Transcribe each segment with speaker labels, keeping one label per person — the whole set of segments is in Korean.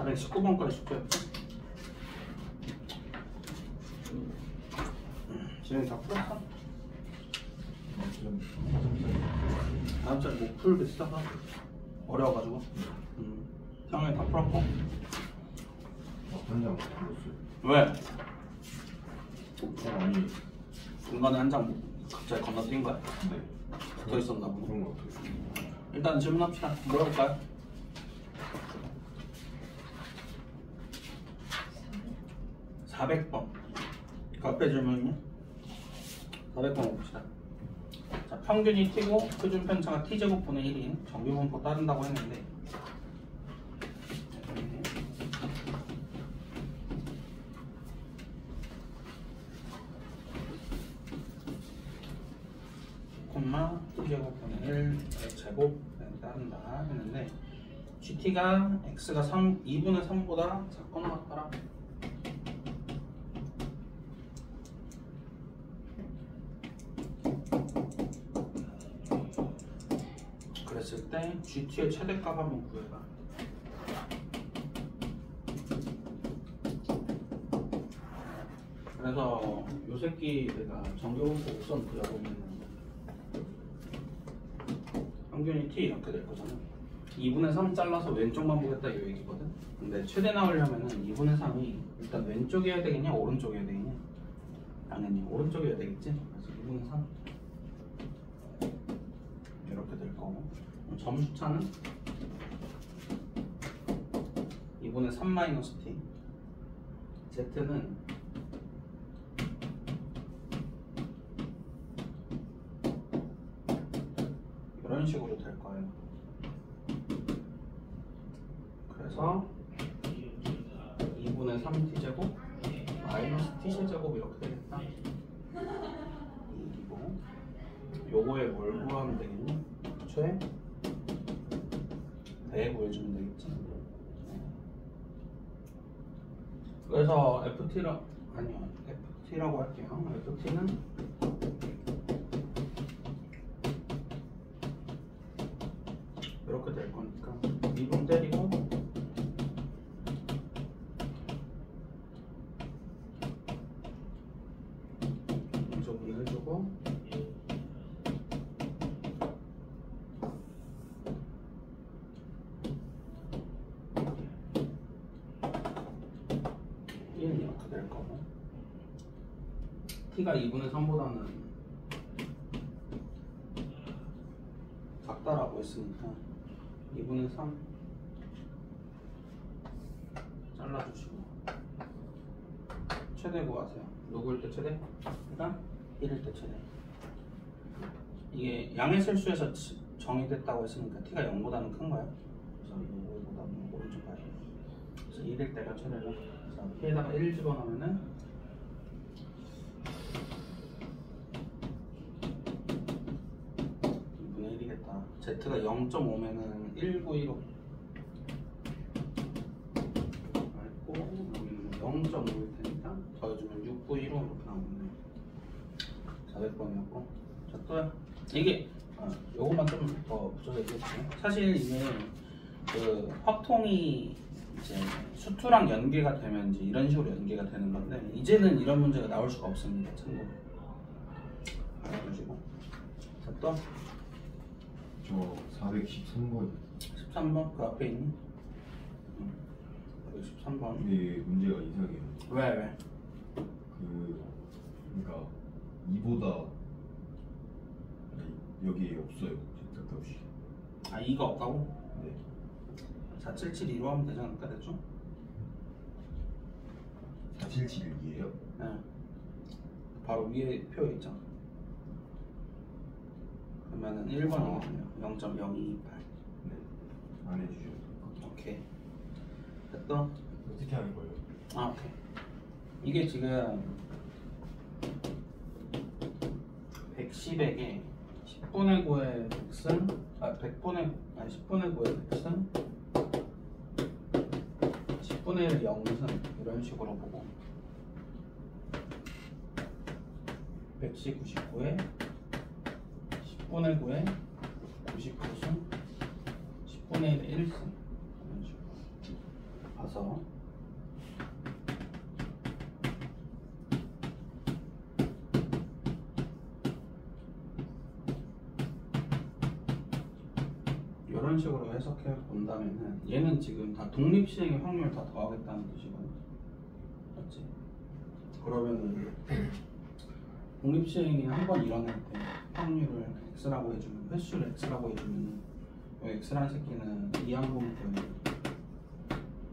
Speaker 1: 419번까지 숙제였지? 지금 다 풀었어? 다음 달 못 풀겠어? 어려워가지고. 형이 다 풀었고.
Speaker 2: 한 장 풀었어요.
Speaker 1: 왜?
Speaker 2: 아니
Speaker 1: 중간에 한 장 갑자기 건너뛴 거야?
Speaker 2: 네.
Speaker 1: 붙어 있었나 보네.
Speaker 2: 그런 거 같아요.
Speaker 1: 일단 질문합시다. 물어볼까요? 400번. 그 앞에 질문이요? 400번 봅시다. 자, 평균이 t고 표준 편차가 t제곱분의 1인 정규분포 따른다고 했는데 콤마 t제곱분의 1의 제곱 따른다 했는데 gt가 x가 2분의 3보다 작거나 같더라. 그랬을 때 gt의 최대값 한번 구해봐. 그래서 요 새끼 내가 정규분포 우선 그려보면 평균이 t 이렇게 될 거잖아. 2분의 3 잘라서 왼쪽만 보겠다 이 얘기거든. 근데 최대 나오려면은 2분의 3이 일단 왼쪽이어야 되겠냐 오른쪽이어야 되겠냐? 당연히 오른쪽이어야 되겠지. 그래서 2분의 3 이렇게 될 거고, 점수차는 2분의 3 마이너스 t, z는 이런 식으로 될 거예요. 그래서 2분의 3t제곱 마이너스 t제곱 이렇게 되겠다. 이기고 요거에 뭘 구하면 되겠니? 최 배 구해주면 되겠지. 그래서 FT라고 할게요. FT는 이렇게 될 거니까 2분 때리고 이쪽으로 해주고 이렇게 될 거고, t가 2분의 3보다는 작다라고 했으니까 2분의 3 잘라주시고 최대 구하세요. 누구일 때 최대? 그러니까 1일 때 최대. 이게 양의 실수에서 정의됐다고 했으니까 t가 0보다는 큰 거야. 그래서 이거보다 오른쪽 봐야 돼. 그래서 1일 때가 최대고, 자, t에다가 1 집어넣으면은 2분의 1이겠다. z가 0.5면은 1915 알고, 여기는 0.5일 테니까 더해주면 6915 이렇게 나오는데 400번이었고, 자, 또요. 이게 요것만 좀 더 붙여서 얘기해줄게요. 사실 이게 그 확통이 이제 수투랑 연계가 되면 이제 이런 식으로 연계가 되는 건데, 이제는 이런 문제가 나올 수가 없습니다. 참고로 알아두시고. 자, 또
Speaker 2: 저 413번.
Speaker 1: 13번 그 앞에 있니? 13번.
Speaker 2: 근데 문제가 이상해요.
Speaker 1: 왜?
Speaker 2: 그러니까 2보다 여기 없어요. z 값이.
Speaker 1: 아, 2가 없다고?
Speaker 2: 네.
Speaker 1: 4772로 하면 되지 않을까 대충?
Speaker 2: 4772예요?
Speaker 1: 네. 바로 위에 표에 있잖아. 그러면은 1번이거든요. 0.0228.
Speaker 2: 네. 안 해주셔도 될 것 같아요.
Speaker 1: 오케이. 됐다.
Speaker 2: 어떻게 하는 거예요?
Speaker 1: 아, 오케이. 이게 지금 110에게 10분의 9의 x는 10분의 9의 x는 10분의 1 0승 이런 식으로 보고, 110, 99에 10분의 9에 99승 10분의 1 1승 이런 식으로 봐서 해서 이런 식으로 해석해 본다면은 얘는 지금 다 독립시행의 확률 다 더하겠다는 뜻이거든. 맞지? 그러면은 독립시행이 한 번 일어날 때 확률을 x라고 해주면, 횟수를 x라고 해주면 이 x라는 새끼는 이항분포에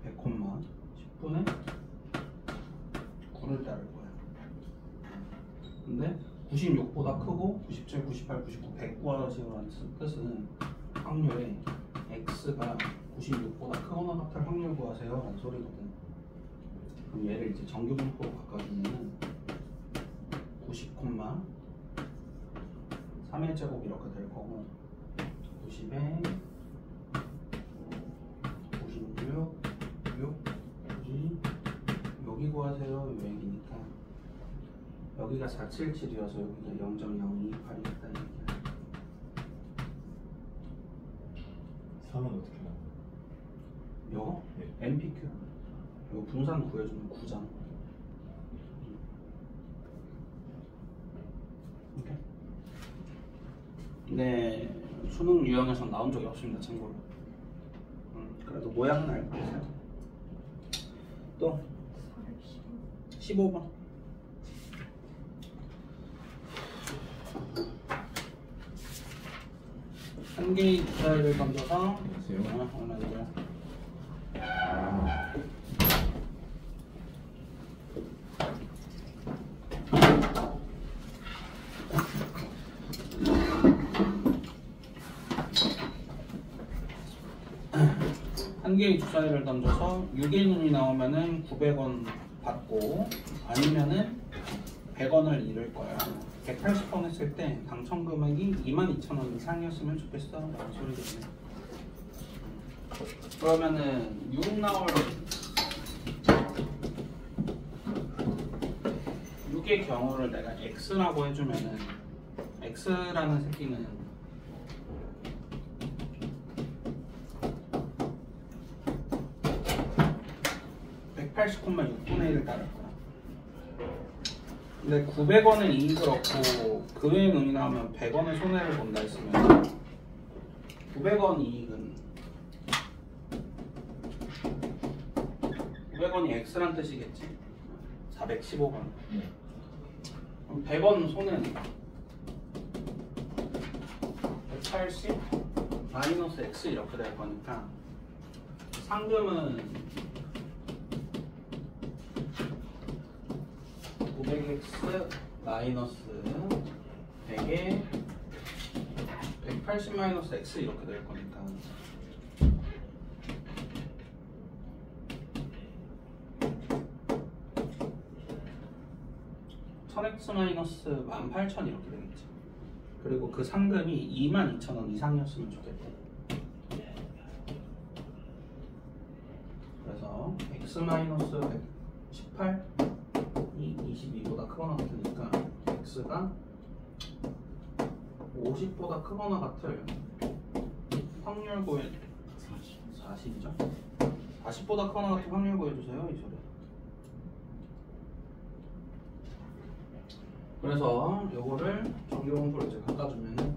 Speaker 1: 100, 10분의 9를 따를 거야. 근데 96보다 크고 97, 98, 99, 100 구하시라는 뜻은 확률에 x가 96보다 크거나 같을 확률 구하세요 라는 소리거든. 그럼 얘를 이제 정규분포로 바꿔주면은 90, 3의 제곱 이렇게 될 거고 90에 96, 6, 92 여기 구하세요 요 얘기니까 여기가 477이어서 여기가 0.028이었다는 얘기야.
Speaker 2: 3은 어떻게 나와요?
Speaker 1: 요거?
Speaker 2: 네.
Speaker 1: MPQ 요 분산 구해주면 9잖아. 오케이. 네, 수능 유형에서 나온 적이 없습니다, 참고로. 그래도 모양은 알고 계세요. 또 15번. 한 개의 주사위를 던져서
Speaker 2: 안녕하세요.
Speaker 1: 얼마죠? 한 개의 주사위를 던져서 6의 눈이 나오면은 900원 받고 아니면은 100원을 잃을 거야. 180번 했을 때 당첨 금액이 22,000원 이상이었으면 좋겠어 라는 소리겠네. 그러면은 6 나올 6의 경우를 내가 x라고 해주면은 x라는 새끼는 180,6분의 1을 따를 거야. 근데 900원의 이익을 얻고 그 외의 눈이 나오면 100원의 손해를 본다 했으면 900원 이익은 900원이 x란 뜻이겠지? 415원. 그럼 100원 손해는 180 마이너스 x 이렇게 될 거니까 상금은 900x 마이너스 100에 180 마이너스 x 이렇게 될 거니까 x 마이너스 18,000 이렇게 되겠지. 그리고 그 상금이 22,000원 이상이었으면 좋겠대. 그래서 x 마이너스 118 22보다 크거나 같으니까 x가 50보다 크거나 같을 확률 구해 40이죠? 40보다 크거나 같은 확률 구해주세요 이 소리. 그래서 요거를 정규분포로 이제 바꿔주면은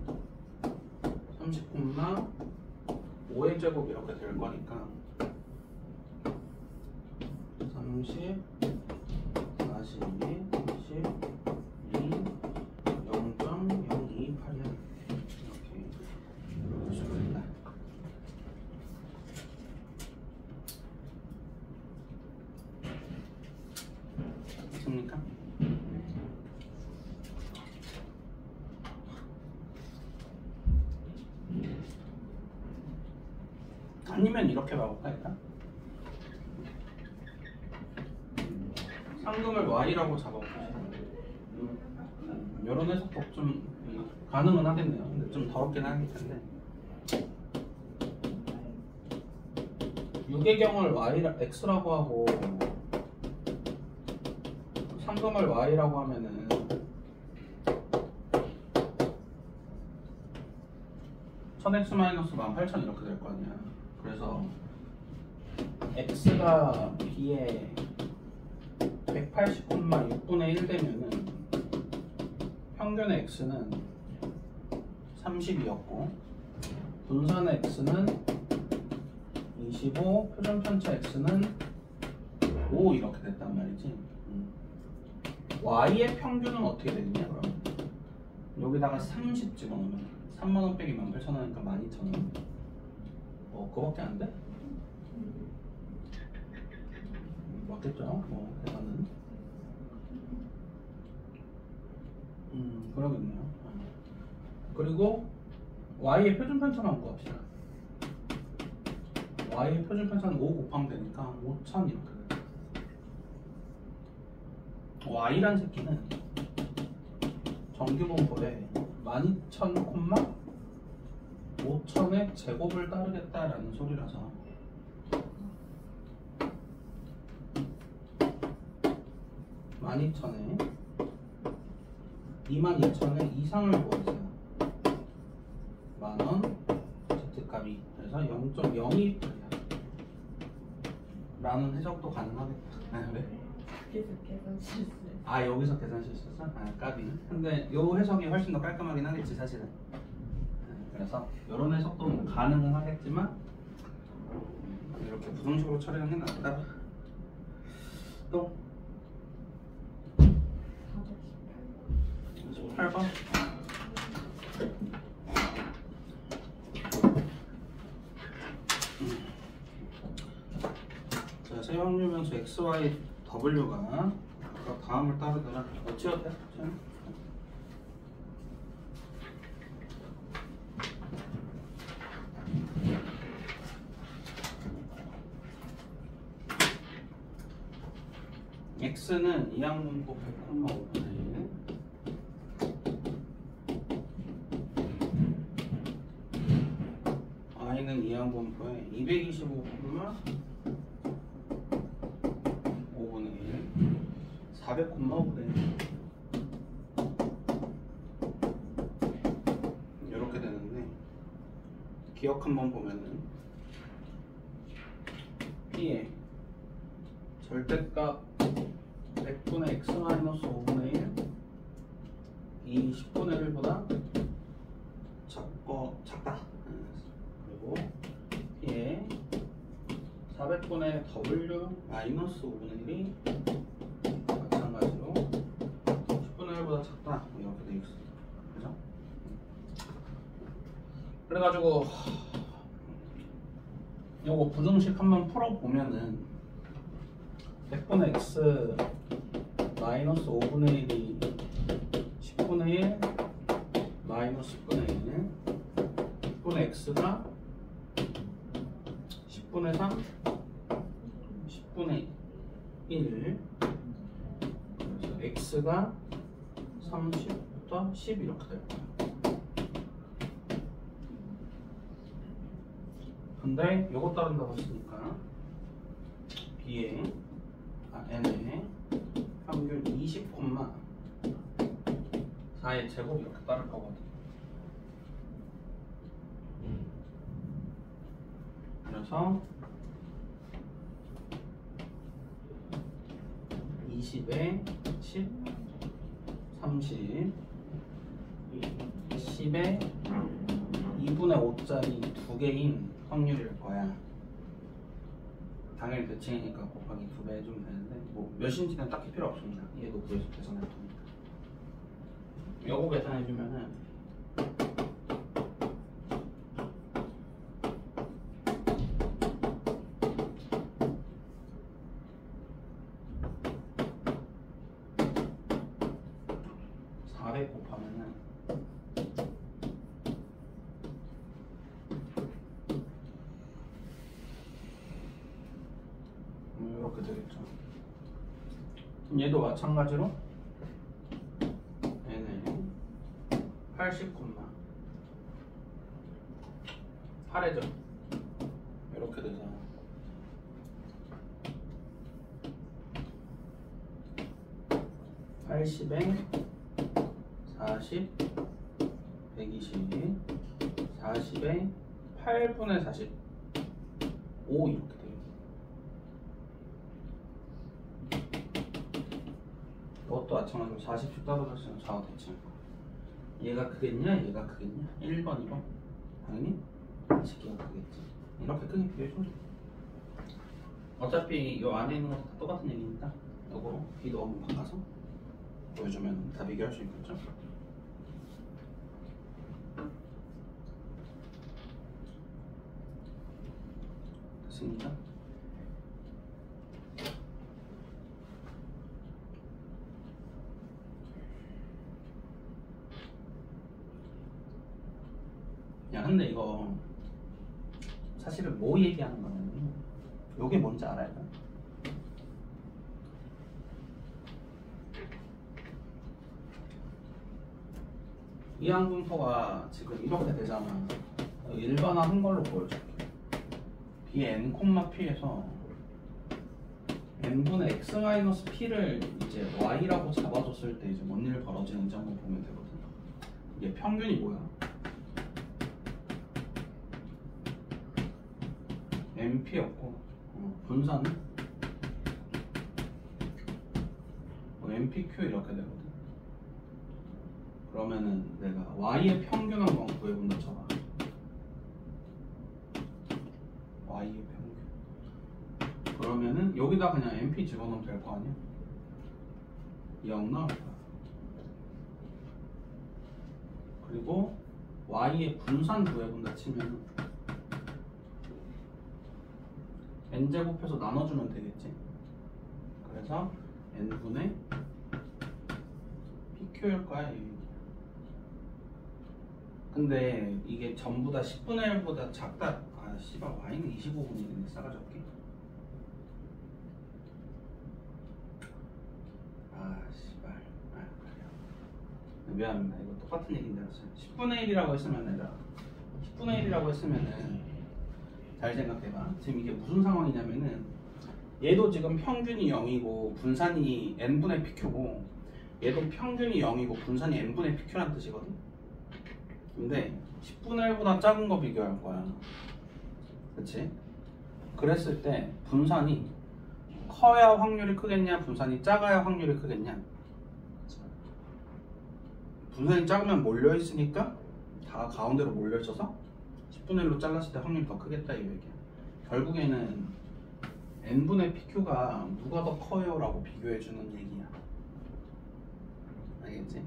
Speaker 1: 30,5의 제곱 이렇게 될 거니까 30 42, 12, 0.028이야. 이렇게 볼 수가 있다. 됐습니까? 아니면 이렇게 봐볼까 일단? 상금을 y라고 잡아보시면 이런 해석법 좀 가능은 하겠네요. 근데 좀 더럽긴 하긴 텐데 6의 경우를 x라고 하고 상금을 y라고 하면은 1000x 마이너스 18,000 이렇게 될 거 아니야. 그래서 x가 b에 180,6분의 1 되면은 평균의 x는 30이었고 분산의 x는 25, 표준 편차 x는 5 이렇게 됐단 말이지. y의 평균은 어떻게 되느냐 그러면 여기다가 30 집어넣으면 3만원 빼기 18,000원이니까 12,000원. 그거밖에 안 돼? 맞겠죠? 계산은. 그러겠네요. 그리고 y의 표준 편차만 구합시다. y의 표준 편차는 5 곱하면 되니까 5,000 이렇게 돼. y란 새끼는 정규분포에 12,000, 5,000의 제곱을 따르겠다라는 소리라서 12,000에 22,000의 이상을 구하세요. 만원 z값이 그래서 0.02%야 라는 해석도 가능하겠다. 왜?
Speaker 3: 여기서 계산 실수.
Speaker 1: 여기서 계산 실수했어? 까비. 근데 요 해석이 훨씬 더 깔끔하긴 하겠지 사실은. 그래서 이런 해석도 뭐 가능은 하겠지만 이렇게 부정식으로 처리하는 게 낫다. 또 8번. 자, 세확률변수 xy w가 아까 다음을 따르더라. 어찌어때? x는 이항분포 100,5분의 1 y는 이항분포에 225,5분의 1 400,5분의 1 이렇게 되는데 기억 한번 보면은 p의 절대값 100분의 x 마이너스 5분의 1 이 10분의 1보다 작다. 그리고 p의 400분의 w 마이너스 5분의 1이 마찬가지로 10분의 1보다 작다. 이렇게 돼 있어요. 그죠? 그래가지고 요거 부등식 한번 풀어보면은 100분의 x 마이너스 5분의 1이 10분의 1 마이너스 10분의 1 10분의 x가 10분의 3 10분의 1 그래서 x가 30부터 10 이렇게 될 거야. 근데 요거 따른다고 했으니까 b에 n에 평균 20,4의 제곱 이렇게 따를 거거든. 그래서 20에 10, 30, 10에 2분의 5짜리 두 개인 확률일 거야. 당연히 대칭이니까 곱하기 2배 해주면 되는데 뭐 몇인지는 딱히 필요 없습니다. 얘도 구해서 계산할 테니까. 요거 계산해주면은 400 곱하면은 이렇게 되겠죠. 얘도 마찬가지로 얘는 80,8회죠. 이렇게 돼서 80에 40, 120, 40에 8분의 40, 5 이렇게 돼요. 그것도 마찬가지로 40씩 떨어졌으면 좌우 대칭. 얘가 크겠냐? 얘가 크겠냐? 1번, 2번. 당연히 이 새끼가 크겠지. 이렇게 크게 비교해주면 돼. 어차피 이 안에 있는 것도 다 똑같은 얘기니까 이거 B도 한번 바꿔서 보여주면 다 비교할 수 있겠죠? 됐습니까? 야 근데 이거 사실은 뭐 얘기하는 거냐면 요게 뭔지 알아요? 이항분포가 지금 이렇게 되잖아. 일반화한 걸로 보여줄게. bn, p에서 n분의 x-p를 이제 y라고 잡아줬을 때 이제 뭔 일 벌어지는지 한번 보면 되거든. 이게 평균이 뭐야? np였고 분산은 npq 이렇게 되거든. 그러면은 내가 y의 평균 한번 구해본다 쳐봐. y의 평균. 그러면은 여기다 그냥 np 집어넣으면 될 거 아니야? 0 나올 거야. 그리고 y의 분산 구해본다 치면은 n제곱해서 나눠주면 되겠지. 그래서 n분의 pq일 거야. 근데 이게 전부 다 10분의 1보다 작다. 아 씨발 y는 25분이네. 싸가지 없게. 아 씨발. 아 그래요. 미안합니다. 이거 똑같은 얘기인데 10분의 1이라고 했으면 내가 10분의 1이라고 했으면은 잘 생각해봐. 지금 이게 무슨 상황이냐면은 얘도 지금 평균이 0이고 분산이 n분의 pq고 얘도 평균이 0이고 분산이 n분의 pq란 뜻이거든. 근데 10분의 1보다 작은 거 비교할 거야. 그치? 그랬을 때 분산이 커야 확률이 크겠냐 분산이 작아야 확률이 크겠냐. 분산이 작으면 몰려있으니까 다 가운데로 몰려있어서 10분의 1로 잘랐을 때 확률이 더 크겠다 이 얘기야. 결국에는 n분의 pq가 누가 더 커요? 라고 비교해주는 얘기야. 알겠지?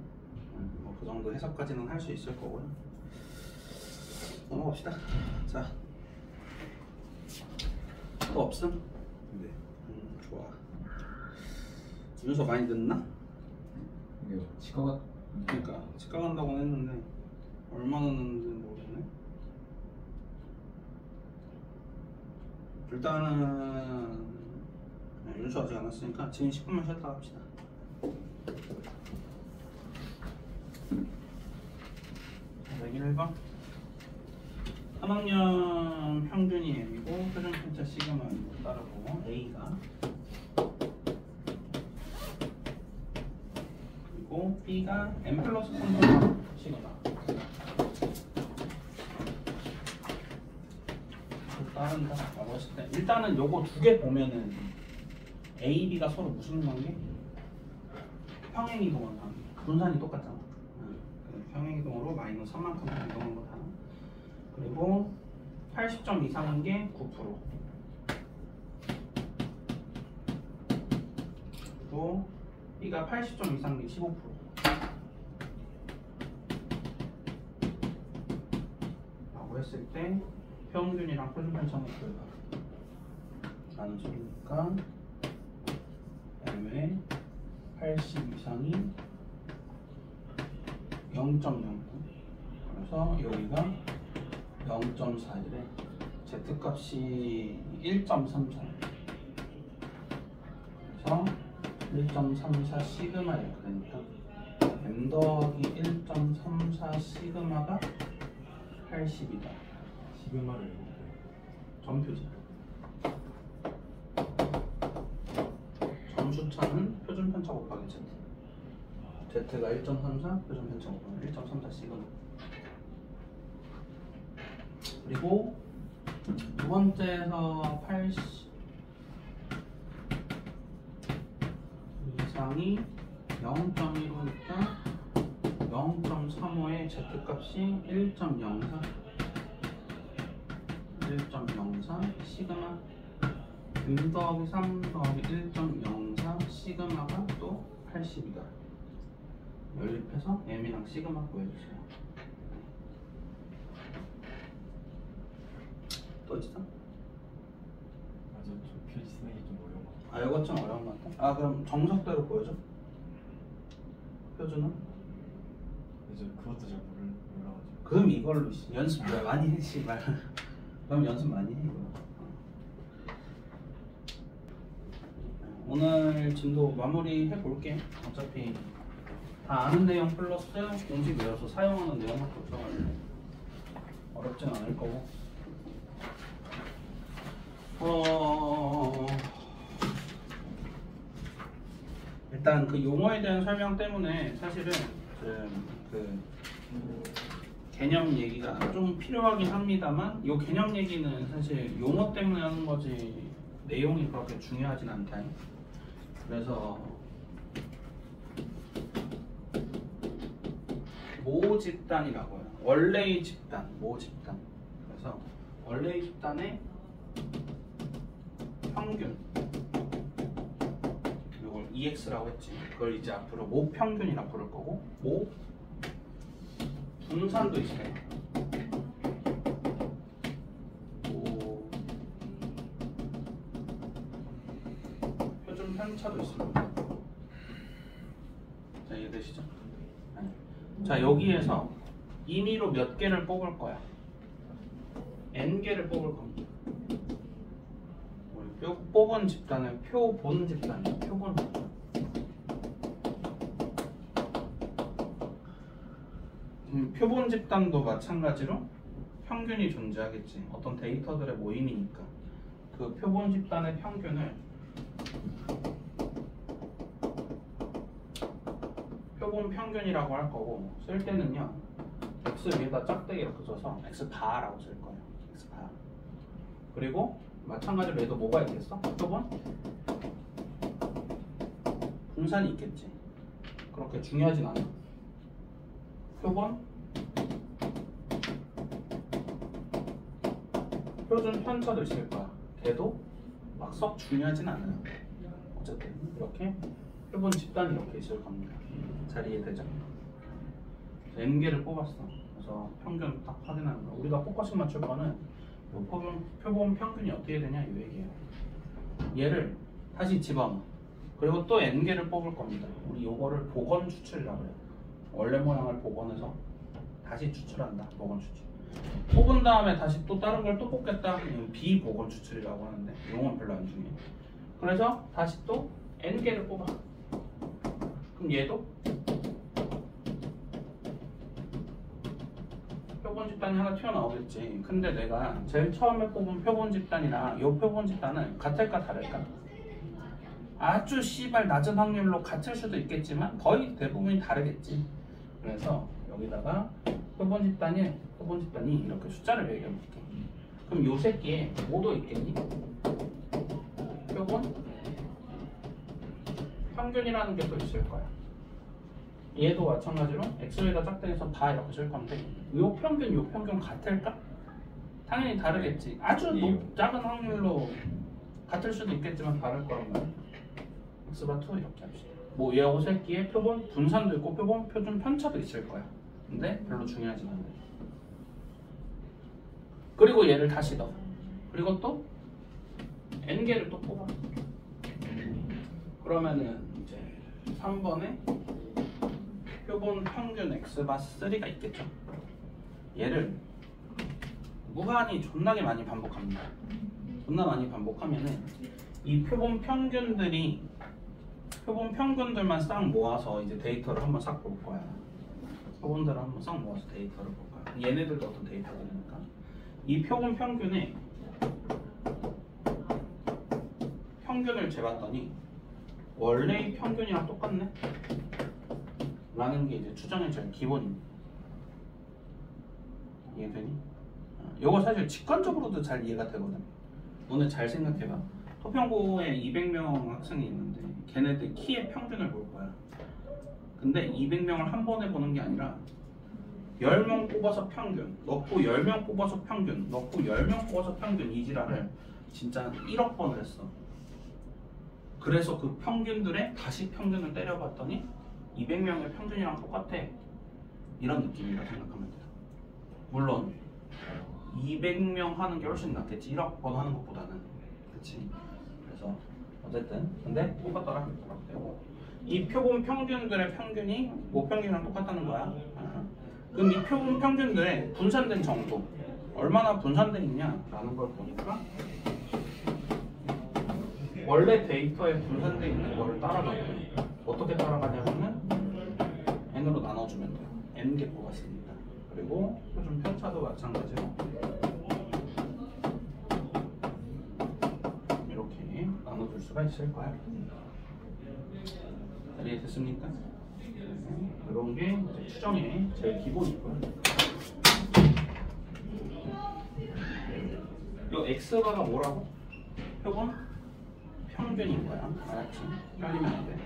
Speaker 1: 뭐 그 정도 해석까지는 할 수 있을 거고요. 넘어갑시다. 자, 또 없음?
Speaker 2: 네.
Speaker 1: 좋아. 윤서 많이 듣나?
Speaker 2: 이게 치과가
Speaker 1: 그러니까 치과 간다고는 했는데 얼마나 넣는지 모르겠네. 일단은 윤수 아직 안 왔으니까 지금 10분만 쉬었다 갑시다. 101번 3학년 평균이 M이고 표준 편차 시그마 따르고 A가 그리고 B가 M 플러스 3 시그마 따른다 라고 했을 때 일단은 요거 두 개 보면은 A, B가 서로 무슨 관계? 평행이동한 관계. 분산이 똑같잖아. 평행이동으로 마이너스 3만큼 이동한 거다. 그리고 80점 이상인 게 9%. 그리고 B가 80점 이상인 게 15%. 라고 했을 때 평균이랑 표준 편차는 결과 나눠지니까 M의 80 이상이 0.09 그래서 여기가 0.41에 Z값이 1.34 그래서 1.34 시그마 이렇게 되니까 M 더하기 1.34 시그마가 80이다.
Speaker 2: 시그마를
Speaker 1: 점표지. 점수차는 표준 편차 곱하기 Z. Z가 1.34, 표준 편차 곱하기 1.34 시그마. 그리고 두 번째에서 80 이상이 0.15니까 0.35의 z값이 1.04 시그마 6 더하기 3 더하기 1.04 시그마가 또 80이다. 연립해서 m이랑 시그마 구해주세요. 또 있어?
Speaker 2: 맞아, 좀 표지 쓰는 게 좀 어려운 것 같아.
Speaker 1: 아 이거 좀 어려운 것 같아. 아 그럼 정석대로 보여줘. 표준은?
Speaker 2: 그래서 그것도 잘 몰라가지고.
Speaker 1: 그럼 이걸로 연습 많이 해 씨발. 그럼 연습 많이 해 이거. 오늘 진도 마무리 해볼게. 어차피 다 아는 내용 플러스 공식 외워서 사용하는 내용밖에 없어가지고 어렵진 않을 거고. 일단 그 용어에 대한 설명 때문에 사실은 그 개념 얘기가 좀 필요하긴 합니다만 이 개념 얘기는 사실 용어 때문에 하는 거지 내용이 그렇게 중요하진 않다. 그래서 모 집단이라고 해요. 원래의 집단, 모 집단. 그래서 원래의 집단의 평균, 이걸 EX라고 했지. 그걸 이제 앞으로 모 평균이라고 부를 거고, 모 분산도 있어요. 모 표준 편차도 있습니다. 자, 이해되시죠? 자, 여기에서 임의로 몇 개를 뽑을 거야? n개를 뽑을 겁니다. 우리 뽑은 집단은 표본 집단이에요. 표본 집단. 표본 집단도 마찬가지로 평균이 존재하겠지. 어떤 데이터들의 모임이니까 그 표본 집단의 평균을 표본 평균이라고 할 거고, 쓸 때는요 x 위에다 짝대기 이렇게 써서 x 바라고 쓸 거예요. x 바. 그리고 마찬가지로 얘도 뭐가 있겠어? 표본 분산이 있겠지. 그렇게 중요하진 않아. 표본 표준 편차도 있을 거야. 걔도 막 썩 중요하진 않아요. 어쨌든 이렇게 표본 집단이 이렇게 있을 겁니다. 잘 이해되죠? n개를 뽑았어. 그래서 평균 딱 확인하는 거. 우리가 포커싱 맞출 거는 요 표본 평균이 어떻게 되냐 이 얘기예요. 얘를 다시 집어넣어. 그리고 또 n개를 뽑을 겁니다. 우리 요거를 복원 추출이라고 해요. 원래 모양을 복원해서 다시 추출한다. 복원 추출. 뽑은 다음에 다시 또 다른 걸 또 뽑겠다. 이건 비복원 추출이라고 하는데 용어는 별로 안 중요해. 그래서 다시 또 n개를 뽑아. 그럼 얘도 표본 집단이 하나 튀어나오겠지. 근데 내가 제일 처음에 뽑은 표본 집단이랑 이 표본 집단은 같을까 다를까? 아주 씨발 낮은 확률로 같을 수도 있겠지만 거의 대부분이 다르겠지. 그래서 여기다가 표본 집단이 이렇게 숫자를 매겨볼게. 그럼 요 새끼에 뭐도 있겠니? 표본 평균이라는 게 또 있을 거야. 얘도 마찬가지로 x에다 짝대기해서 다 이렇게 쓸 건데 요 평균 같을까? 당연히 다르겠지. 아주 작은 확률로 같을 수도 있겠지만 다를 거란 말이야. x바 2 이렇게 합시다. 뭐 얘 새끼에 표본 분산도 있고 표본 표준 편차도 있을 거야. 근데 별로 중요하진 않아요. 그리고 얘를 다시 넣어. 그리고 또 n개를 또 뽑아. 그러면은 이제 3번에 표본 평균 x바 3가 있겠죠. 얘를 무한히 존나게 많이 반복합니다. 존나 많이 반복하면은 이 표본 평균들만 싹 모아서 이제 데이터를 한번 싹 볼 거야. 표본들을 한번 싹 모아서 데이터를 볼 거야. 얘네들도 어떤 데이터들이니까 이 표본 평균에 평균을 재봤더니 원래의 평균이랑 똑같네? 라는 게 이제 추정의 제일 기본입니다. 이해되니? 이거 사실 직관적으로도 잘 이해가 되거든. 오늘 잘 생각해봐. 토평고에 200명 학생이 있는데 걔네들 키의 평균을 볼 거야. 근데 200명을 한 번에 보는 게 아니라 10명 뽑아서 평균 넣고 10명 뽑아서 평균 넣고 10명 뽑아서 평균 이 지랄을 진짜 1억 번을 했어. 그래서 그 평균들의 다시 평균을 때려봤더니 200명의 평균이랑 똑같아. 이런 느낌이라 생각하면 돼요. 물론 200명 하는 게 훨씬 낫겠지. 1억 번 하는 것보다는. 그치? 그래서 어쨌든 근데 똑같더라. 똑같대요. 이 표본 평균들의 평균이 모평균이랑 똑같다는 거야. 그럼 이 표본 평균들의 분산된 정도 얼마나 분산돼 있냐라는 걸 보니까 원래 데이터에 분산돼 있는 거를 따라가요. 어떻게 따라가냐면은 n으로 나눠주면 돼요. n개 뽑았으니까. 그리고 표준 편차도 마찬가지로 이렇게 나눠줄 수가 있을 거야. 이해됐습니까? 이런 게 이제 추정의 제일 기본이고요. 이 x바가 뭐라고? 표본 평균인 거야. 알았지? 헷갈리면 안 돼.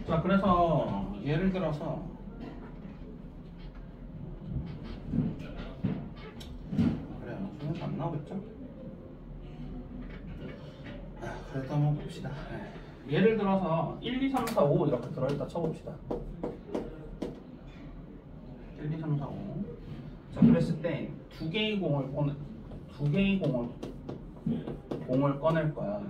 Speaker 1: 자, 그래서 예를 들어서 그래요. 중에서 안 나오겠죠? 그래도 한번 봅시다. 예를 들어서 1, 2, 3, 4, 5 이렇게 들어있다 쳐봅시다. 1, 2, 3, 4, 5. 자, 그랬을 때 두 개의 공을 꺼낼 거야.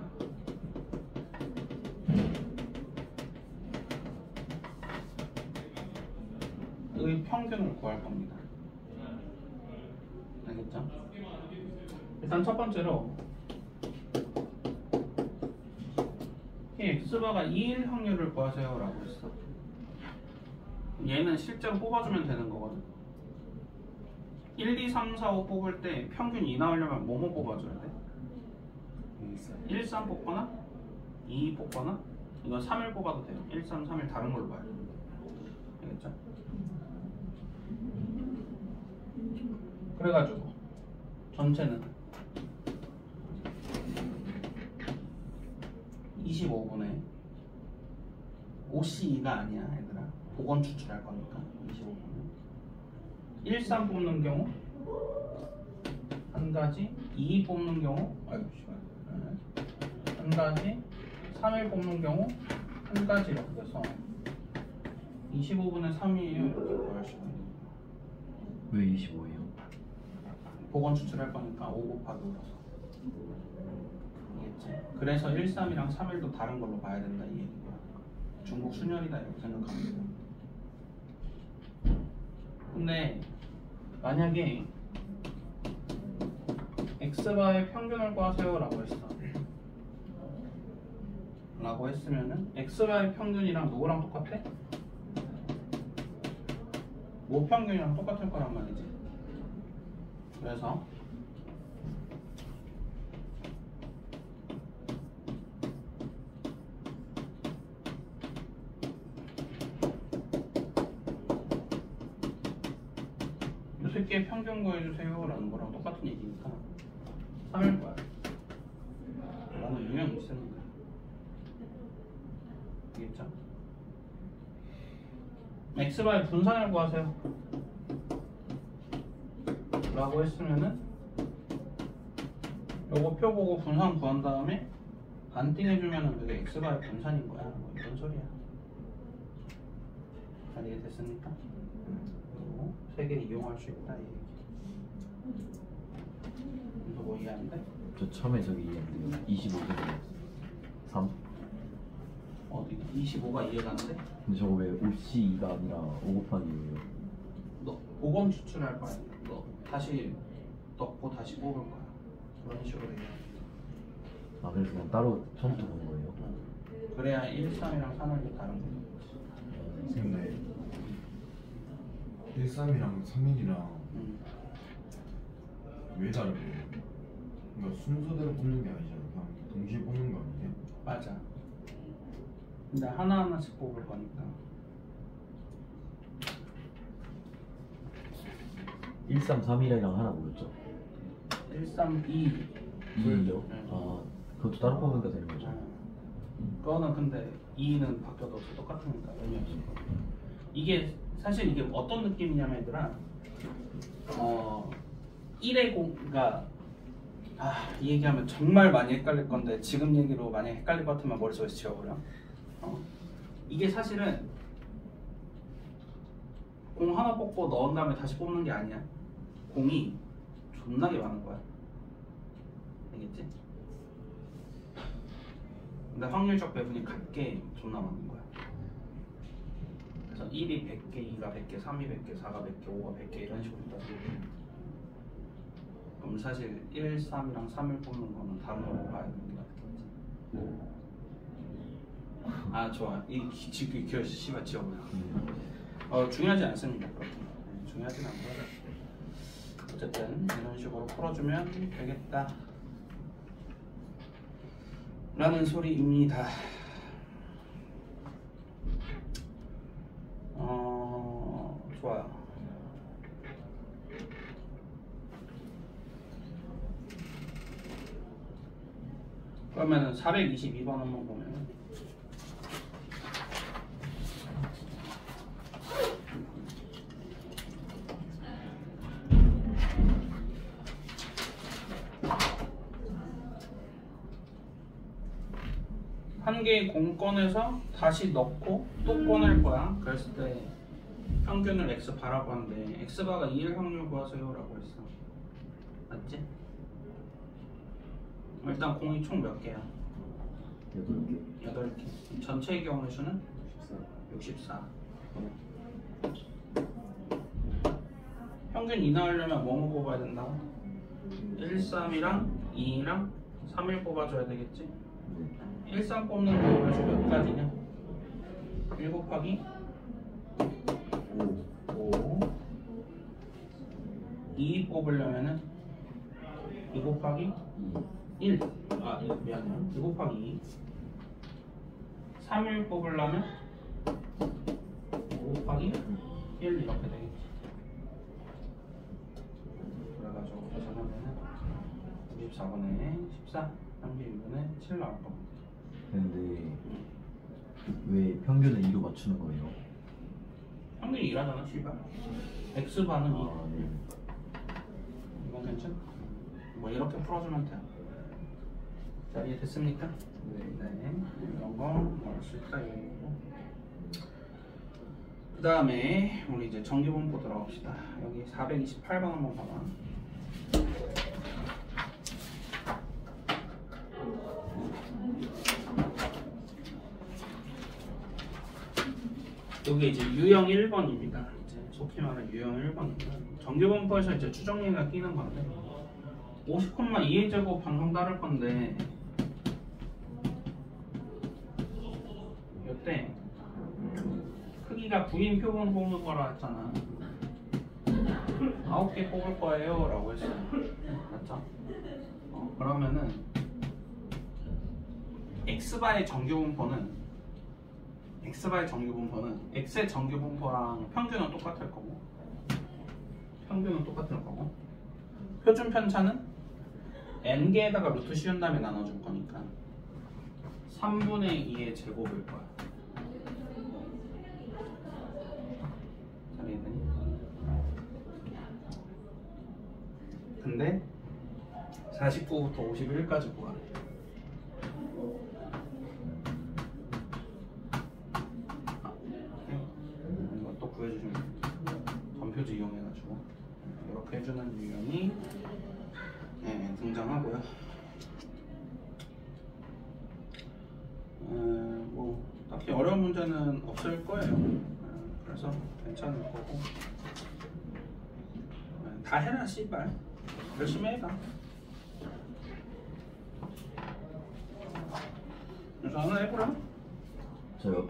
Speaker 1: 의 평균을 구할 겁니다. 알겠죠? 일단 첫 번째로 이 x바가 2일 확률을 구하세요 라고 했어. 얘는 실제로 뽑아주면 되는 거거든. 1, 2, 3, 4, 5 뽑을 때 평균 2 나오려면 뭐뭐 뽑아줘야 돼? 1, 3 뽑거나 2 뽑거나 이건 3일 뽑아도 돼요. 1, 3, 3일 다른 걸로 봐요. 알겠죠? 그래가지고 전체는 25분에 5C2가 아니야 얘들아. 복원 추출할 거니까 25분에 1, 3 뽑는 경우 한 가지, 2 뽑는 경우 아이고 씨발 한 가지, 3일 뽑는 경우 한 가지 이렇게 해서 25분의 3이에요 이렇게 구할 수가 있는 거야.
Speaker 2: 왜 25예요?
Speaker 1: 복원 추출할 거니까 5 곱하기 5라서 알겠지? 그래서 1, 3이랑 3일도 다른 걸로 봐야 된다 이 얘기야. 중복 순열이다 이렇게 생각하면 돼요. 근데 만약에 x바의 평균을 구하세요 라고 했어. 라고 했으면은 x바의 평균이랑 누구랑 똑같아? 모평균이랑 똑같을 거란 말이지. 그래서 이 새끼의 평균 구해주세요 라는 거랑 똑같은 얘기니까 3일 거야. 라는 유형이 쓰는 거야. 알겠죠? x바의 분산을 구하세요 라고 했으면은 요거 표 보고 분산 구한 다음에 반띵해주면은 그게 x바의 분산인 거야. 뭐 이런 소리야. 잘 이해됐습니까? 그리고 3개 이용할 수 있다 이 얘기. 이거 뭐 이해 안 돼?
Speaker 2: 저 처음에 저기 25점 3.
Speaker 1: 어디 25가 이해가 안 돼?
Speaker 2: 근데 저거 왜 5C2가 아니라 5 곱하기 5예요?
Speaker 1: 너 복원 추출할 거야. 너 다시 넣고 다시 뽑을 거야. 그런 식으로 해.
Speaker 2: 아 그래서 그냥 따로 처음부터 본 거예요?
Speaker 1: 그래야 1, 3이랑 3을 다른 거야.
Speaker 4: 근데 1, 3이랑 3일이랑 왜 다른 거예요? 그러니까 순서대로 뽑는 게 아니잖아. 그냥 동시에 뽑는 거 아니에요?
Speaker 1: 맞아. 근데 하나하나씩 뽑을 거니까.
Speaker 2: 1, 3, 3이랑 하나 뭐였죠?
Speaker 1: 1, 3, 2.
Speaker 2: 2요?
Speaker 1: 네.
Speaker 2: 아
Speaker 5: 그것도 따로 뽑으니까 되는 거죠.
Speaker 1: 그거는 근데 2는 바뀌어도 똑같으니까 의미 없을 거예요. 이게 사실 이게 어떤 느낌이냐면 얘들아 1의 공가 이 얘기하면 정말 많이 헷갈릴 건데 지금 얘기로 만약 헷갈릴 것 같으면 머릿속에서 지워버려. 이게 사실은 공 하나 뽑고 넣은 다음에 다시 뽑는 게 아니야. 공이 존나게 많은 거야. 알겠지? 근데 확률적 배분이 같게 존나 많은 거야. 그래서 1이 100개, 2가 100개, 3이 100개, 4가 100개, 5가 100개 이런 식으로 따지고. 그럼 사실 1, 3이랑 3을 뽑는 거는 다른 걸로 봐야 되는 게 낫겠지. 좋아. 이 지금 기억 씨발 지워버려. 중요하지 않습니다. 그렇게. 중요하진 않고요. 어쨌든 이런 식으로 풀어주면 되겠다 라는 소리입니다. 좋아요. 그러면은 422번 한번 보면 한 개의 공 꺼내서 다시 넣고 또 꺼낼 거야. 그랬을 때 평균을 x바라고 하는데 x바가 2일 확률 구하세요 라고 했어. 맞지? 일단 공이 총 몇 개야?
Speaker 5: 8개.
Speaker 1: 8개. 전체의 경우의 수는? 64. 평균 2 나오려면 뭐뭐 뽑아야 된다고? 1, 3이랑 2랑 3을 뽑아줘야 되겠지? 1, 3 뽑는 경우의 수 몇 가지냐? 1 곱하기 5 2 뽑으려면은 2 곱하기 1 미안해요. 2 곱하기 2 3을 뽑으려면 5 곱하기 1 이렇게 되겠지. 그래가지고 계산하면은 54분의 14 32분의 7 나올 겁니다.
Speaker 5: 근데 왜 평균을 2로 맞추는 거예요?
Speaker 1: 평균이 2라잖아 씨발. x반은 2.
Speaker 5: 네.
Speaker 1: 이건 괜찮아? 뭐 이렇게 풀어주면 돼. 자, 이해됐습니까? 네. 이런 거 넣을 수 있다 이거고. 그 다음에 우리 이제 정기분포 들어갑시다. 여기 428번 한번 봐봐. 여기 이제 유형 1번입니다. 이제 속히 말하는 유형 1번입니다. 정규분포에서 이제 추정리가 끼는 건데 50,2의 제곱 방송 따를 건데 이때 크기가 9인 표본 뽑는 거라 했잖아. 9개 뽑을 거예요 라고 했어요. 맞죠? 그러면은 x바의 정규분포는 x의 정규분포랑 평균은 똑같을 거고 표준 편차는 n개에다가 루트 씌운 다음에 나눠줄 거니까 3분의 2의 제곱일 거야. 잘 이해되니? 근데 49부터 51까지 구하래. 이것도 구해주시면 됩니다. 전표지 이용해가지고 이렇게 해주는 유형이 등장하고요. 뭐 딱히 어려운 문제는 없을 거예요. 그래서 괜찮을 거고. 다 해라 씨발. 열심히 해봐. 그래서 하나 해보라.
Speaker 5: 저요?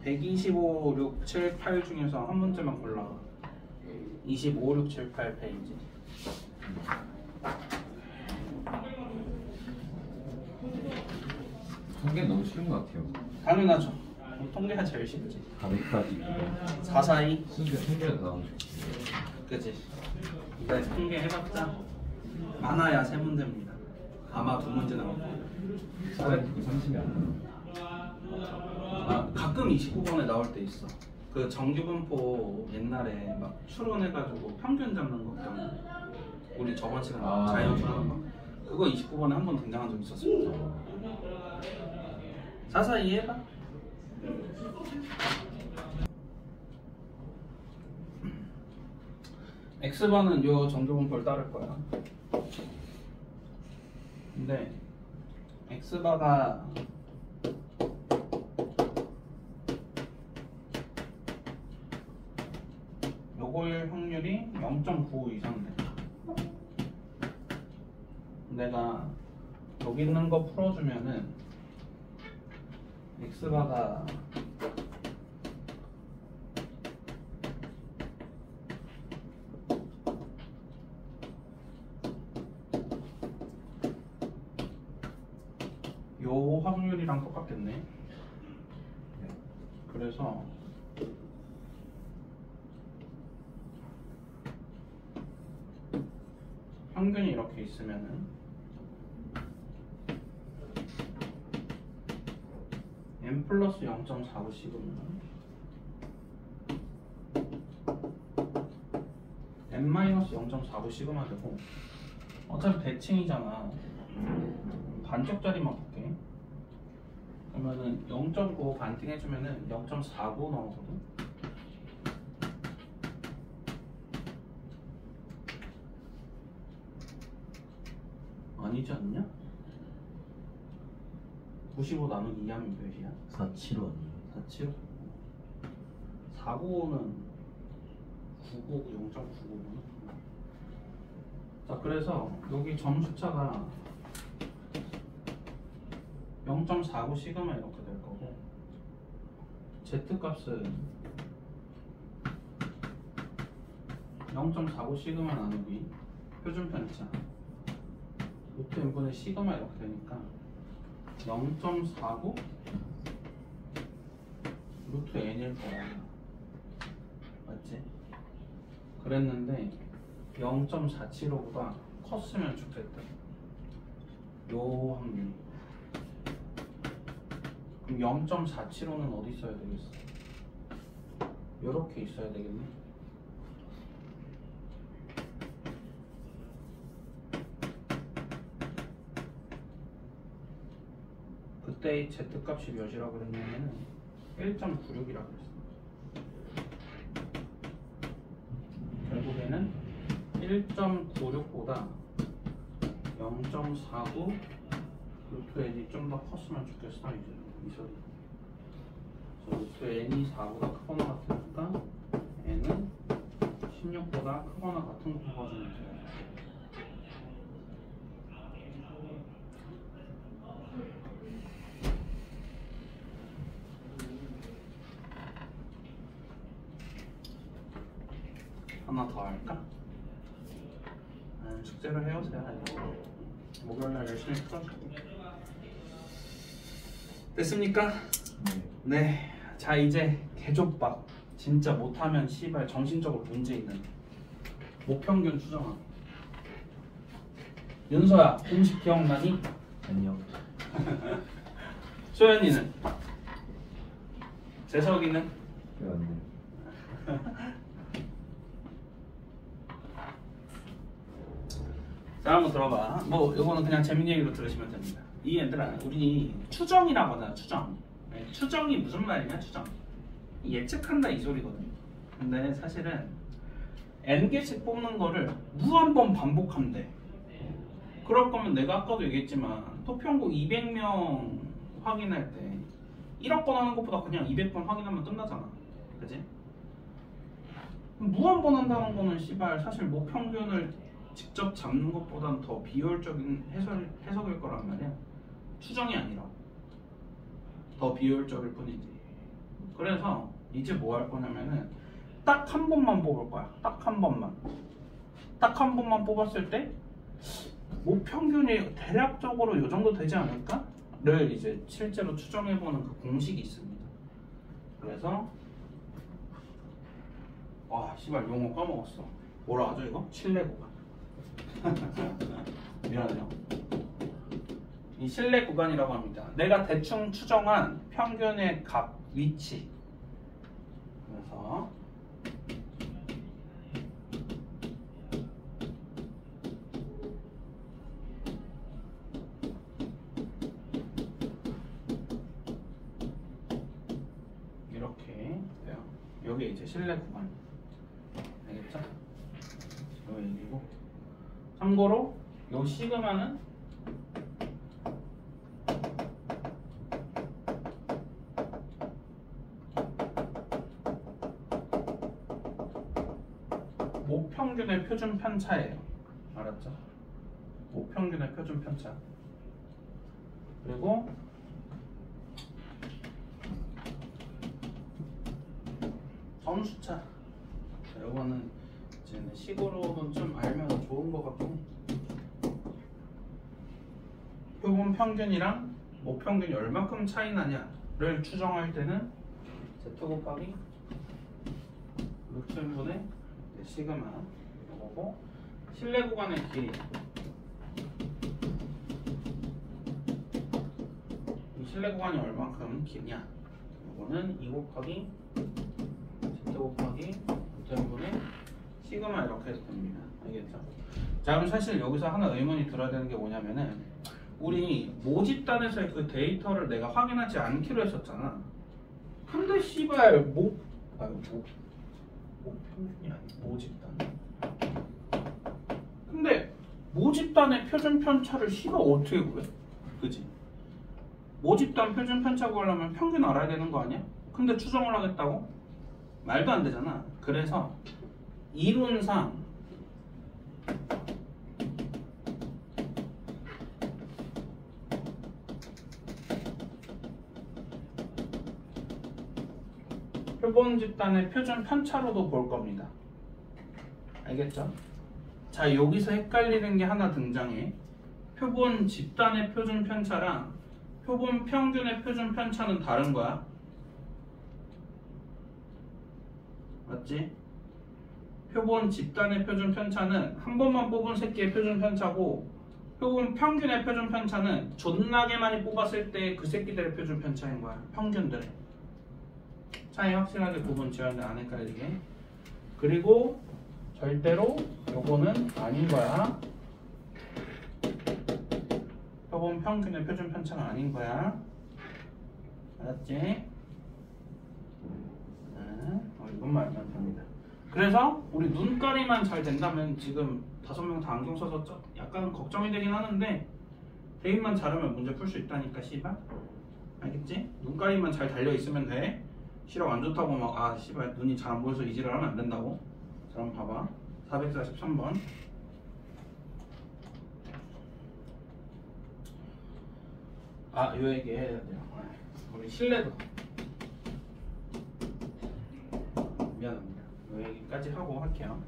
Speaker 1: 125, 6, 7, 8 중에서 한 문제만 골라. 25, 6, 7, 8 페이지.
Speaker 4: 통계는 너무 쉬운 것 같아요.
Speaker 1: 당연하죠. 통계가 제일 쉽지.
Speaker 5: 400까지
Speaker 1: 4, 4, 2.
Speaker 4: 순간 통계가 나오면
Speaker 1: 그치. 네, 통계 해봤자 많아야 세 문제입니다. 아마 두 문제 나올 거예요.
Speaker 2: 30이 안
Speaker 1: 가끔 29번에 나올 때 있어. 그 정규분포 옛날에 막 추론해가지고 평균 잡는 것 때문에 우리 저번 시간에 자연 추론 막 그거 29번에 한 번 등장한 적 있었습니다. 사사이 해봐. X번은 요 정규분포를 따를 거야. 근데 X바가 요거일 확률이 0.95 이상 돼. 내가 여기 있는 거 풀어주면은 X바가 요 확률이랑 똑같겠네. 그래서 평균이 이렇게 있으면은 n 플러스 0.49 시그마는 n 마이너스 0.49 시그마 되고 어차피 대칭이잖아. 반쪽짜리만 볼게. 그러면은 0.9 반띵 해주면은 0.49 나오거든. 아니지 않냐? 95 나누기 2 하면 몇이야?
Speaker 5: 475 아니에요?
Speaker 1: 475? 495는 999, 0.99구나. 자, 그래서 여기 점수차가 0.49 시그마 이렇게 될 거고 Z값은 0.49 시그마 나누기 표준편 있잖아. 루트 n분의 시그마 이렇게 되니까 0.49 루트 n일 거야. 맞지? 그랬는데 0.475보다 컸으면 좋겠다. 요 확률. 그럼 0.475는 어디 있어야 되겠어? 요렇게 있어야 되겠네. 그때의 Z값이 몇이라고 그랬냐면은 1.96이라고 그랬어. 결국에는 1.96보다 0.49 루트 n이 좀 더 컸으면 좋겠어. 이제 이 소리. 그래서 루트 n이 4보다 크거나 같으니까 n은 16보다 크거나 같은 거 뽑아주면 돼. 하나 더 할까? 숙제를 해오세요. 목요일날 열심히 풀어줄게. 됐습니까? 네. 자, 이제 개족밥. 진짜 못하면 씨발 정신적으로 문제 있는 목평균 추정하기. 윤서야, 공식 기억나니?
Speaker 5: 아니요.
Speaker 1: 소연이는? 재석이는?
Speaker 5: 네, 아니요.
Speaker 1: 자, 한번 들어봐. 뭐 이거는 그냥 재밌는 얘기로 들으시면 됩니다. 이 얘들아, 우리 추정이라고 하잖아. 추정. 네, 추정이 무슨 말이냐? 추정. 예측한다 이 소리거든. 근데 사실은 n개씩 뽑는 거를 무한번 반복하면 돼. 그럴 거면 내가 아까도 얘기했지만 토평고 200명 확인할 때 1억 번 하는 것보다 그냥 200번 확인하면 끝나잖아. 그지? 무한번 한다는 거는 씨발 사실 목평균을 직접 잡는 것보다는 더 비효율적인 해석일 거란 말이야. 추정이 아니라 더 비효율적일 뿐이지. 그래서 이제 뭐 할 거냐면은 딱 한 번만 뽑을 거야. 딱 한 번만. 딱 한 번만 뽑았을 때 목평균이 대략적으로 요 정도 되지 않을까?를 이제 실제로 추정해보는 그 공식이 있습니다. 그래서 와 씨발 용어 까먹었어. 뭐라 하죠 이거? 칠레고가. 미안해요. 이 실내 구간이라고 합니다. 내가 대충 추정한 평균의 값, 위치. 그래서 이렇게 돼요. 여기 이제 실내 구간. 알겠죠? 요 얘기고. 참고로 요 시그마는 모평균의 표준 편차예요. 알았죠? 모평균의 표준 편차. 그리고 점수차. 자, 요거는 이제 식으로는 좀 알면 좋은 것 같고, 표본 평균이랑 모평균이 얼마큼 차이 나냐를 추정할 때는 Z 곱하기 루트분의 시그마 이거고, 실내 구간의 길이, 이 실내 구간이 얼마큼 기냐, 이거는 2 곱하기 Z 곱하기 루트분의 시그마 이렇게 해서 됩니다. 알겠죠? 자, 그럼 사실 여기서 하나 의문이 들어야 되는 게 뭐냐면은, 우리 모집단에서의 그 데이터를 내가 확인하지 않기로 했었잖아. 근데 씨발 모평균이 아니고 모집단. 근데 모집단의 표준 편차를 씨발 어떻게 구해? 그지? 모집단 표준 편차 구하려면 평균 알아야 되는 거 아니야? 근데 추정을 하겠다고? 말도 안 되잖아. 그래서 이론상 표본 집단의 표준 편차로도 볼 겁니다. 알겠죠? 자, 여기서 헷갈리는 게 하나 등장해. 표본 집단의 표준 편차랑 표본 평균의 표준 편차는 다른 거야. 맞지? 표본 집단의 표준 편차는 한 번만 뽑은 새끼의 표준 편차고, 표본 평균의 표준 편차는 존나게 많이 뽑았을 때 그 새끼들의 표준 편차인 거야. 평균들의 차이 확실하게 구분 지어야 돼, 안 헷갈리게. 그리고 절대로 요거는 아닌 거야. 표본 평균의 표준 편차가 아닌 거야. 알았지? 이건 말도 안 됩니다. 그래서 우리 눈가리만 잘 된다면, 지금 5명 다 안경 써서 약간 걱정이 되긴 하는데, 대입만 잘하면 문제 풀 수 있다니까, 씨발. 알겠지? 눈가리만 잘 달려 있으면 돼. 시력 안 좋다고 막 씨발 눈이 잘 안 보여서 이지를 하면 안 된다고. 자, 그럼 봐봐. 443번. 요 얘기 해야 돼요. 우리 실내도. 미안합니다. 요 얘기까지 하고 할게요.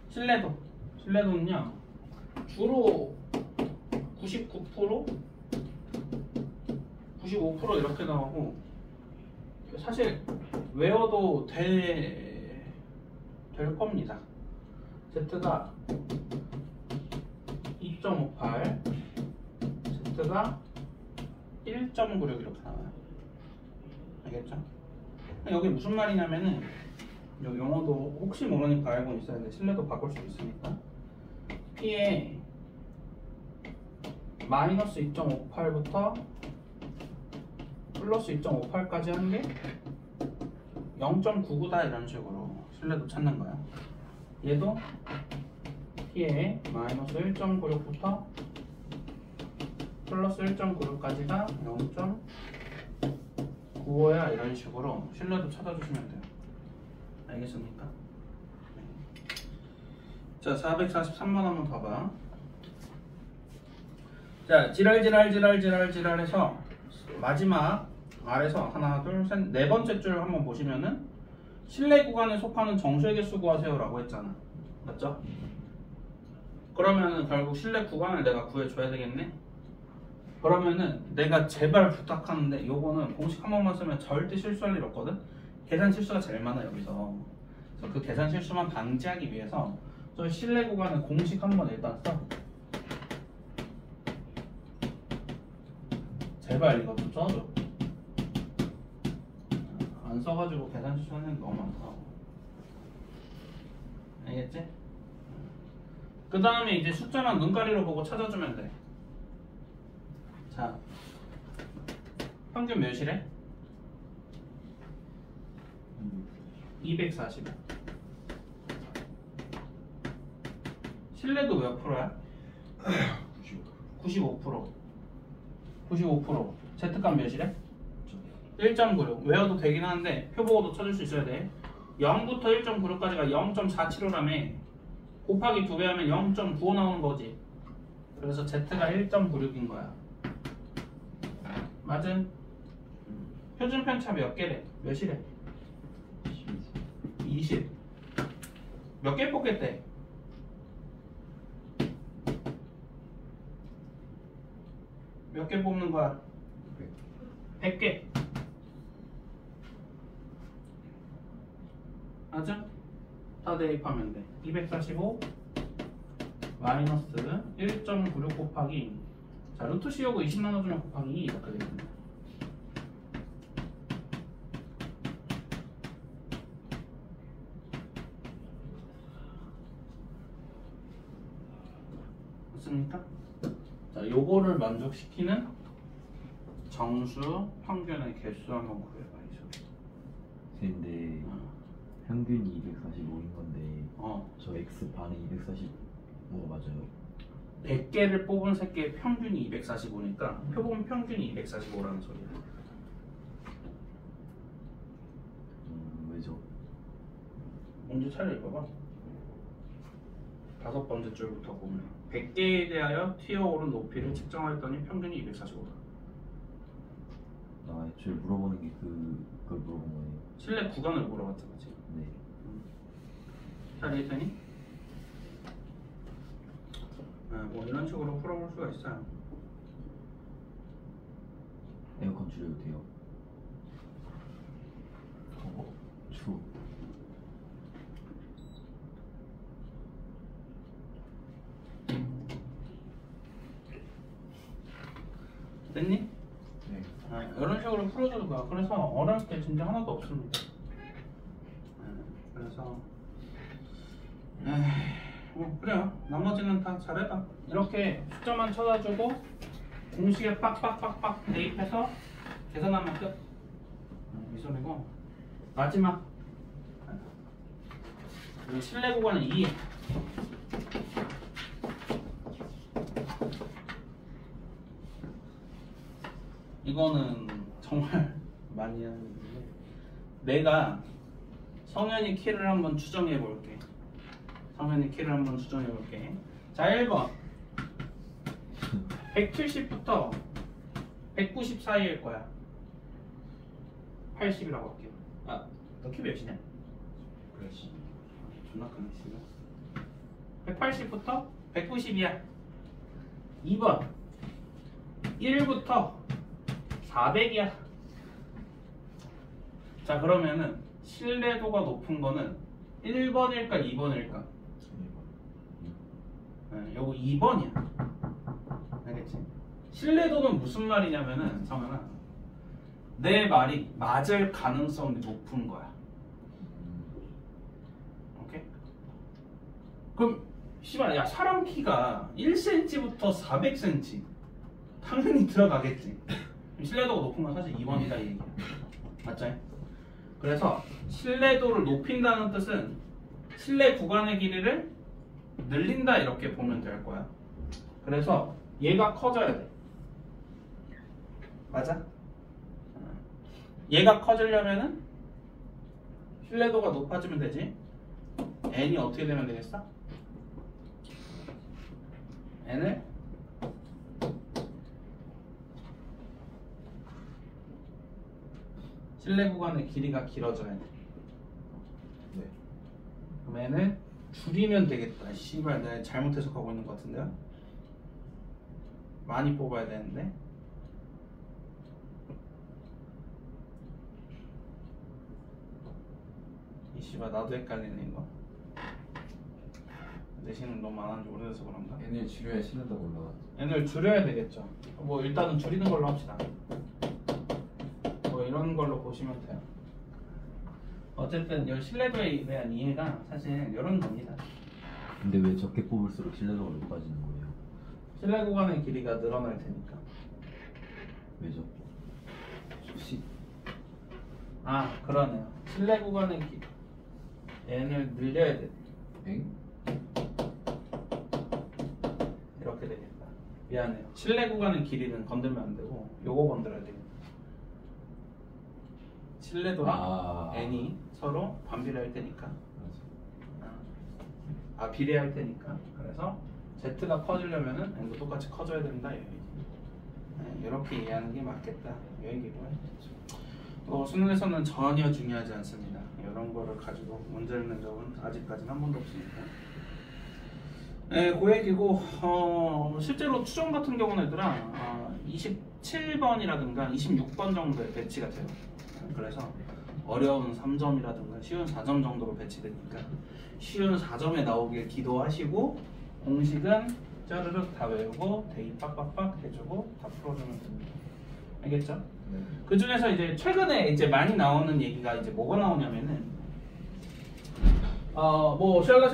Speaker 1: 실내도는요, 주로 99%, 95% 이렇게 나오고, 사실 외워도 될 겁니다. Z가 2.58, Z가 1.96 이렇게 나와요. 알겠죠? 여기 무슨 말이냐면은, 요 용어도 혹시 모르니까 알고 있어야 돼. 실내도 바꿀 수 있으니까. P에 마이너스 2.58부터 플러스 2.58까지 하는 게 0.99다 이런 식으로 실내도 찾는 거야. 얘도 P에 마이너스 1.96부터 플러스 1.96까지가 0.95야 이런 식으로 실내도 찾아주시면 돼요. 알겠습니까? 자, 443번 한번 봐봐. 자, 지랄해서 마지막 아래서 하나, 둘, 셋, 네 번째 줄 한번 보시면은 실내 구간에 속하는 정수의 개수 구하세요 라고 했잖아. 맞죠? 그러면은 결국 실내 구간을 내가 구해줘야 되겠네? 그러면은 내가 제발 부탁하는데, 요거는 공식 한 번만 쓰면 절대 실수할 일 없거든? 계산 실수가 제일 많아 여기서. 그래서 그 계산 실수만 방지하기 위해서 저 실내 구간은 공식 한 번 일단 써. 제발 이거 좀 써줘. 안 써가지고 계산 실수하는 게 너무 많다. 알겠지? 그 다음에 이제 숫자만 눈가리로 보고 찾아주면 돼. 자, 평균 몇이래? 240. 신뢰도 몇 프로야? 95%. 95%. Z값 몇이래? 1.96. 외워도 되긴 하는데 표 보고도 쳐줄 수 있어야 돼. 0부터 1.96까지가 0.475라며 곱하기 2배 하면 0.95 나오는 거지. 그래서 Z가 1.96인 거야. 맞은? 표준 편차 몇 개래? 몇이래? 20. 몇 개 뽑겠대? 몇 개 뽑는 거야? 100개. 맞아? 다 대입하면 돼. 245 마이너스 1.96 곱하기, 자 루트 씌우고 20 나눠주면 곱하기 2 이렇게 되겠네. 맞습니까? 자, 요거를 만족시키는 정수 평균의 개수 한번 구해봐. 이 소리.
Speaker 5: 근데 평균이 245인 건데
Speaker 1: 어.
Speaker 5: 저 X 반에 245가 맞아요?
Speaker 1: 100개를 뽑은 새끼의 평균이 245니까 표본 평균이 245라는 소리야.
Speaker 5: 왜죠?
Speaker 1: 문제 차례 읽어봐. 5번째 줄부터 보면 100개에 대하여 튀어오른 높이를 측정하였더니 평균이 245다.
Speaker 5: 아 애초에 물어보는 게 그걸 물어본 거예요.
Speaker 1: 실내 구간을 물어봤잖아 지금.
Speaker 5: 네.
Speaker 1: 잘 이해되니? 뭐 이런 식으로 풀어볼 수가 있어요.
Speaker 5: 에어컨 줄여도 돼요? 추워.
Speaker 1: 됐니?
Speaker 4: 네.
Speaker 1: 이런 식으로 풀어줘도 돼. 그래서 어려울 게 진짜 하나도 없습니다. 그래서 뭐 그래요. 나머지는 다 잘해봐. 이렇게 숫자만 찾아주고 공식에 빡빡빡빡 대입해서 계산하면 끝. 이 소리고 마지막 여기 실내 구간은 2. 이거는 정말 많이 하는 일인데 내가 성현이 키를 한번 추정해 볼게. 성현이 키를 한번 추정해 볼게. 자, 1번 170부터 190 사이일 거야. 80이라고 할게요. 아, 너 키 몇이냐?
Speaker 4: 그렇지.
Speaker 1: 존나 크네 지금. 180부터 190이야. 2번 1부터 400이야. 자, 그러면은 신뢰도가 높은 거는 1번일까 2번일까? 요거 2번이야. 알겠지? 신뢰도는 무슨 말이냐면은 성현아, 내 말이 맞을 가능성이 높은 거야. 오케이? 그럼 씨발 야 사람 키가 1cm부터 400cm 당연히 들어가겠지. 신뢰도가 높은 건 사실 2번이다 이 얘기야. 맞죠? 그래서 신뢰도를 높인다는 뜻은 신뢰 구간의 길이를 늘린다 이렇게 보면 될 거야. 그래서 얘가 커져야 돼. 맞아? 얘가 커지려면은 신뢰도가 높아지면 되지. n이 어떻게 되면 되겠어? n을 실내 구간의 길이가 길어져야 돼.
Speaker 4: 네.
Speaker 1: 그럼 n을 줄이면 되겠다. 씨발 내가 잘못 해석하고 있는 것 같은데요? 많이 뽑아야 되는데. 이 씨발 나도 헷갈리네 이거. 내신은 너무 안 한 지 오래돼서 그런가?
Speaker 2: N을 줄여야 실내도가 올라가죠.
Speaker 1: n을 줄여야 되겠죠. 뭐 일단은 줄이는 걸로 합시다. 뭐 이런 걸로 보시면 돼요. 어쨌든 이 신뢰도에 대한 이해가 사실 이런 겁니다.
Speaker 5: 근데 왜 적게 뽑을수록 신뢰도가 높아지는 거예요?
Speaker 1: 신뢰 구간의 길이가 늘어날 테니까.
Speaker 5: 왜죠?
Speaker 1: 아 그러네요. 신뢰 구간의 길이 n을 늘려야 돼.
Speaker 2: 엥?
Speaker 1: 이렇게 되겠다. 미안해요. 신뢰 구간의 길이는 건들면 안 되고 요거 건드려야 되겠다. 신뢰도랑 n이 서로 반비례할 테니까. 비례할 테니까. 그래서 z가 커지려면은 n도 똑같이 커져야 된다 이 얘기지. 네, 이렇게 이해하는 게 맞겠다 이 얘기고요. 수능에서는 전혀 중요하지 않습니다. 이런 거를 가지고 문제를 낸 적은 아직까지는 한 번도 없으니까. 네, 그 얘기고 실제로 추정 같은 경우는 얘들아 27번이라든가 26번 정도에 배치가 돼요. 그래서 어려운 3점이라든가 쉬운 4점 정도로 배치되니까 쉬운 4점에 나오길 기도하시고 공식은 짜르륵 다 외우고 대입 빡빡빡 해주고 다 풀어주면 됩니다. 알겠죠?
Speaker 2: 네.
Speaker 1: 그 중에서 이제 최근에 이제 많이 나오는 얘기가 이제 뭐가 나오냐면은 뭐 샬라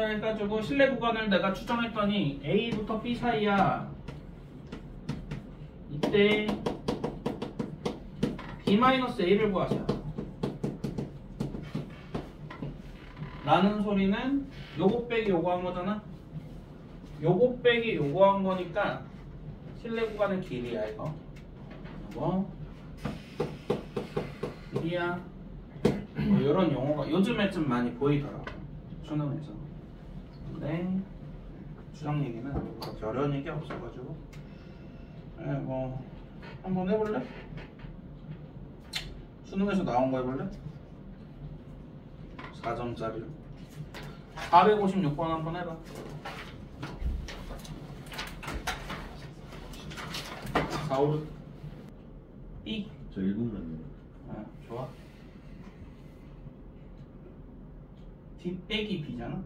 Speaker 1: 해가지고 신뢰 구간을 내가 추정했더니 A부터 B 사이야. 이때 B-A를 구하자 라는 소리는 요거 빼기 요거 한 거잖아. 요거 빼기 요거 한 거니까 신뢰 구간의 길이야 이거. 요거 길이야. 뭐 이런 용어가 요즘에 좀 많이 보이더라고 수능에서. 근데 추정 얘기는 그렇게 어려운 얘기 없어가지고 뭐 한번 해볼래? 수능에서 나온 거 해볼래? 4점짜리로 456번 한번 해봐. 4, 5, B.
Speaker 5: 저 1분만요.
Speaker 1: 좋아. D 빼기 B잖아?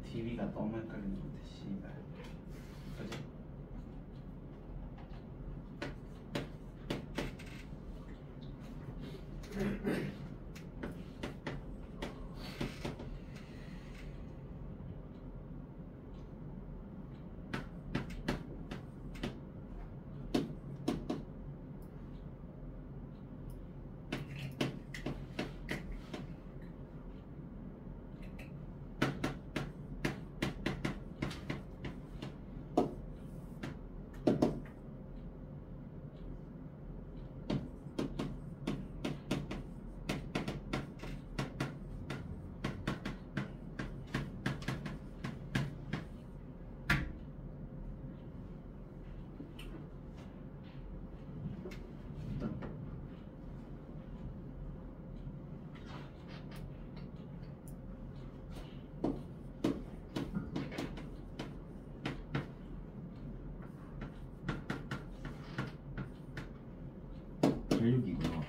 Speaker 1: DB가 너무 헷갈리는 것 같아, 씨발. 그지?
Speaker 5: 이구나.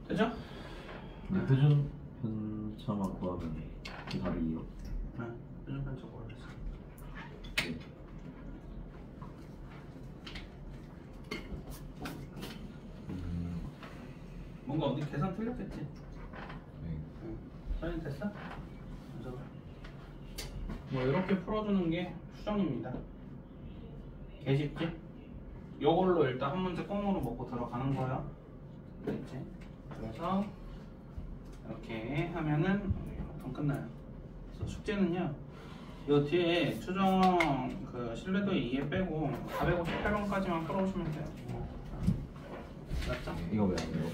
Speaker 1: 되죠?
Speaker 5: 표준 편차만 구하면 그 답이에요.
Speaker 1: 네, 표준 편차 구하겠어.
Speaker 5: 네.
Speaker 1: 뭔가 어디 계산 틀렸겠지?
Speaker 2: 네.
Speaker 1: 사인 됐어? 그래서 뭐 이렇게 풀어주는 게 수정입니다. 개쉽지? 요걸로 일단 한 문제 꽁으로 먹고 들어가는 거야. 그랬지? 그래서 이렇게 하면은 보통 끝나요. 그래서 숙제는요. 요 뒤에 추정 그 신뢰도 2에 빼고 458번까지만 풀어오시면 돼요. 맞죠?
Speaker 5: 이거 왜 안 돼요?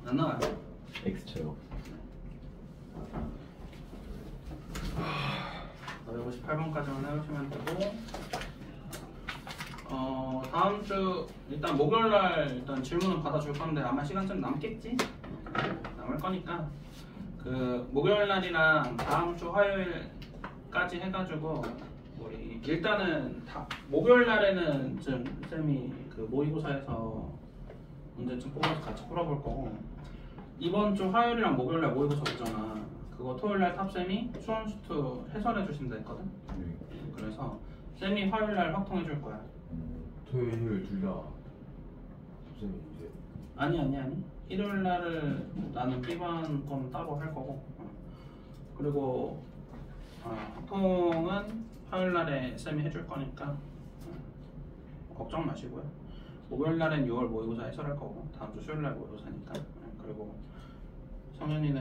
Speaker 1: 안 나와요.
Speaker 5: X쳐요.
Speaker 1: 458번까지만 해오시면 되고 다음 주 일단 목요일날 일단 질문을 받아줄 건데 아마 시간 좀 남겠지? 남을 거니까 그 목요일 날이랑 다음 주 화요일까지 해가지고 우리 일단은 다 목요일 날에는 좀 쌤이 그 모의고사에서 문제집 뽑아서 같이 풀어볼 거고 이번 주 화요일이랑 목요일 날 모의고사 오잖아. 그거 토요일 날 탑쌤이 수원수투 해설해 주신다 했거든.
Speaker 4: 네.
Speaker 1: 그래서 쌤이 화요일 날 확통해 줄 거야.
Speaker 4: 토요일 일요일 둘다 쌤이 이제
Speaker 1: 아니. 일요일 날을 나는 B반 건 따로 할 거고. 그리고 확통은 화요일 날에 쌤이 해줄 거니까 걱정 마시고요. 목요일 날엔 6월 모의고사 해설할 거고 다음 주 수요일 날 모의고사니까. 그리고 성현이는